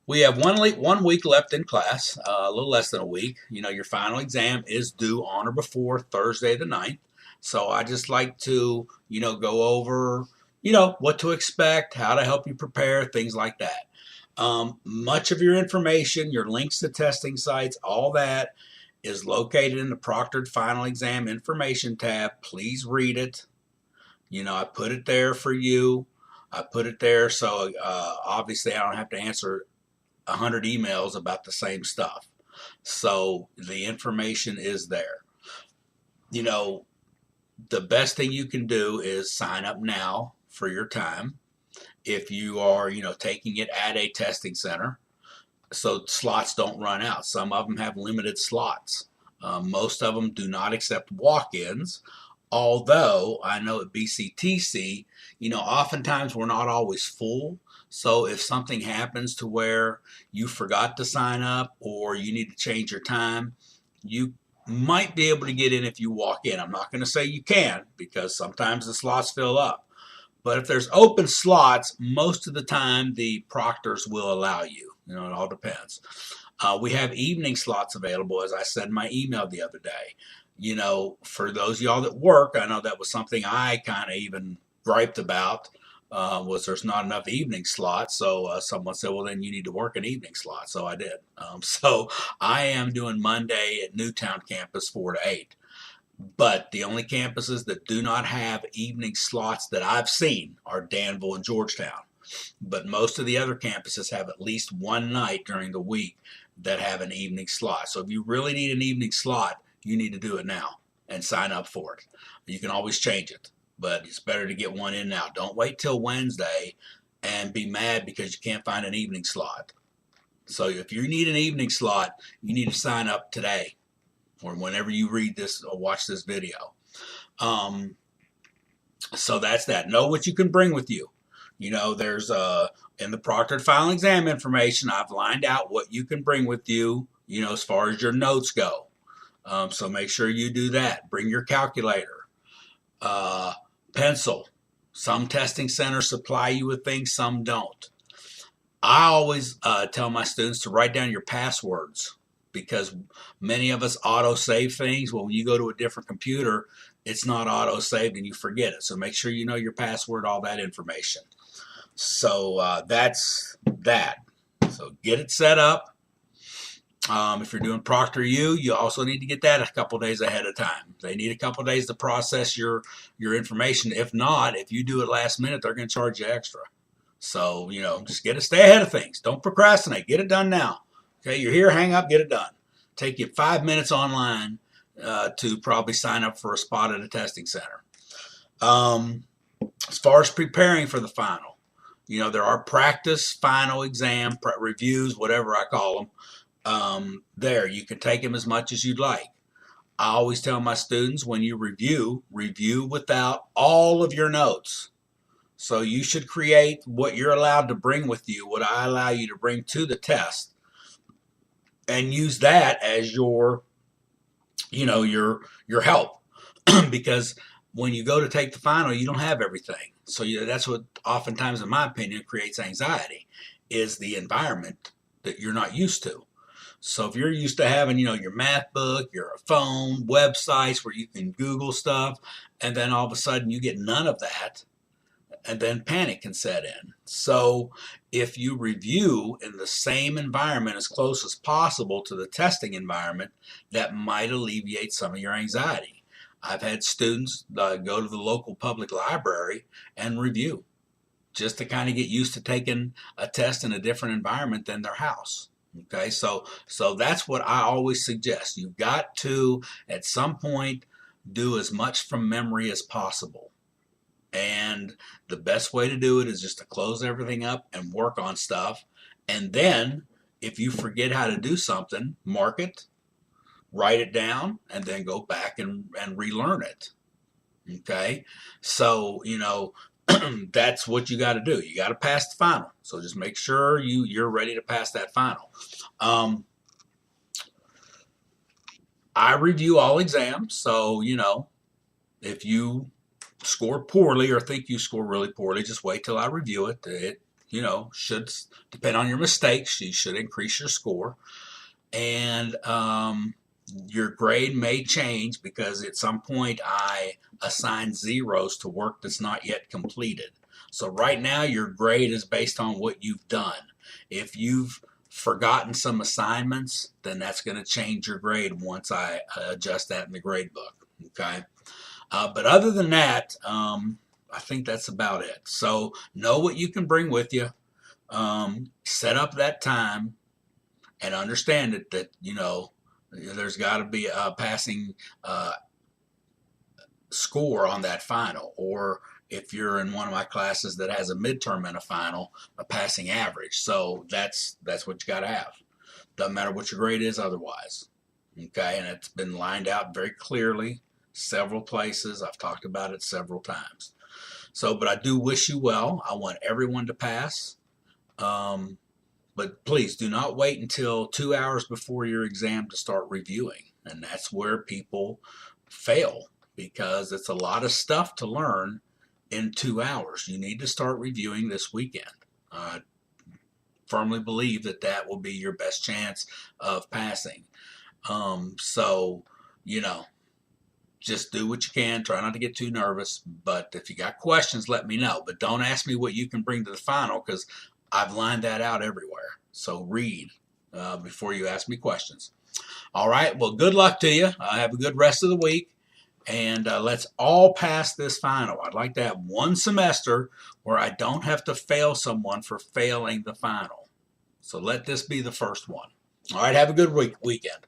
We have 1 week left in class, a little less than a week. Your final exam is due on or before Thursday the 9th. So I just like to, go over, what to expect, how to help you prepare, things like that. Much of your information, your links to testing sites, all that is located in the proctored final exam information tab. Please read it. I put it there for you. I put it there so obviously I don't have to answer 100 emails about the same stuff. So the information is there. You know, the best thing you can do is sign up now for your time. If you are, taking it at a testing center, so slots don't run out. Some of them have limited slots. Most of them do not accept walk-ins. Although I know at BCTC, oftentimes we're not always full. So if something happens to where you forgot to sign up or you need to change your time, you might be able to get in if you walk in. I'm not going to say you can because sometimes the slots fill up. But if there's open slots, most of the time the proctors will allow you. It all depends. We have evening slots available, as I said in my email the other day. For those of y'all that work, I know that was something I kind of even griped about, was there's not enough evening slots. So someone said, well, then you need to work an evening slot. So I did. So I am doing Monday at Newtown campus 4 to 8. But the only campuses that do not have evening slots that I've seen are Danville and Georgetown. But most of the other campuses have at least one night during the week that have an evening slot. So if you really need an evening slot, you need to do it now and sign up for it. You can always change it, but it's better to get one in now. Don't wait till Wednesday and be mad because you can't find an evening slot. So if you need an evening slot, you need to sign up today or whenever you read this or watch this video. So that's that. Know what you can bring with you. There's in the proctored final exam information, I've lined out what you can bring with you, as far as your notes go. So make sure you do that. Bring your calculator, pencil. Some testing centers supply you with things, some don't. I always tell my students to write down your passwords because many of us auto-save things. Well, when you go to a different computer, it's not auto-saved and you forget it. So make sure you know your password, all that information. So that's that. So get it set up. If you're doing ProctorU, you also need to get that a couple days ahead of time. They need a couple days to process your information. If not, if you do it last minute, they're going to charge you extra. So, just stay ahead of things. Don't procrastinate. Get it done now. Okay, you're here, hang up, get it done. Take you 5 minutes online to probably sign up for a spot at a testing center. As far as preparing for the final, there are practice, final exam, reviews, whatever I call them. There, you can take them as much as you'd like. I always tell my students when you review without all of your notes. So you should create what you're allowed to bring with you, what I allow you to bring to the test, and use that as your help. Because when you go to take the final, you don't have everything. So that's what oftentimes, in my opinion, creates anxiety, is the environment that you're not used to. So if you're used to having, your math book, your phone, websites where you can Google stuff, and then all of a sudden you get none of that, and then panic can set in. So if you review in the same environment as close as possible to the testing environment, that might alleviate some of your anxiety. I've had students go to the local public library and review just to kind of get used to taking a test in a different environment than their house. Okay, so that's what I always suggest. You've got to, at some point, do as much from memory as possible. And the best way to do it is just to close everything up and work on stuff. And then if you forget how to do something, mark it, write it down, and then go back and relearn it. Okay? So, that's what you got to do. You got to pass the final. So just make sure you're ready to pass that final. I review all exams. So, if you score poorly or think you score really poorly, just wait till I review it. should depend on your mistakes. You should increase your score. And your grade may change because at some point I assign zeros to work that's not yet completed. So right now your grade is based on what you've done. If you've forgotten some assignments, then that's going to change your grade once I adjust that in the grade book. Okay. But other than that, I think that's about it. So know what you can bring with you. Set up that time and understand it that, there's got to be a passing score on that final. Or if you're in one of my classes that has a midterm and a final, a passing average. So that's what you got to have. Doesn't matter what your grade is otherwise. Okay, and it's been lined out very clearly, several places. I've talked about it several times. So, but I do wish you well. I want everyone to pass. But please do not wait until 2 hours before your exam to start reviewing. And that's where people fail, because it's a lot of stuff to learn in 2 hours. You need to start reviewing this weekend. I firmly believe that will be your best chance of passing. So, just do what you can. Try not to get too nervous. But if you got questions, let me know. But don't ask me what you can bring to the final, because I've lined that out everywhere. So read before you ask me questions. All right. Well, good luck to you. Have a good rest of the week. And let's all pass this final. I'd like to have one semester where I don't have to fail someone for failing the final. So let this be the first one. All right. Have a good weekend.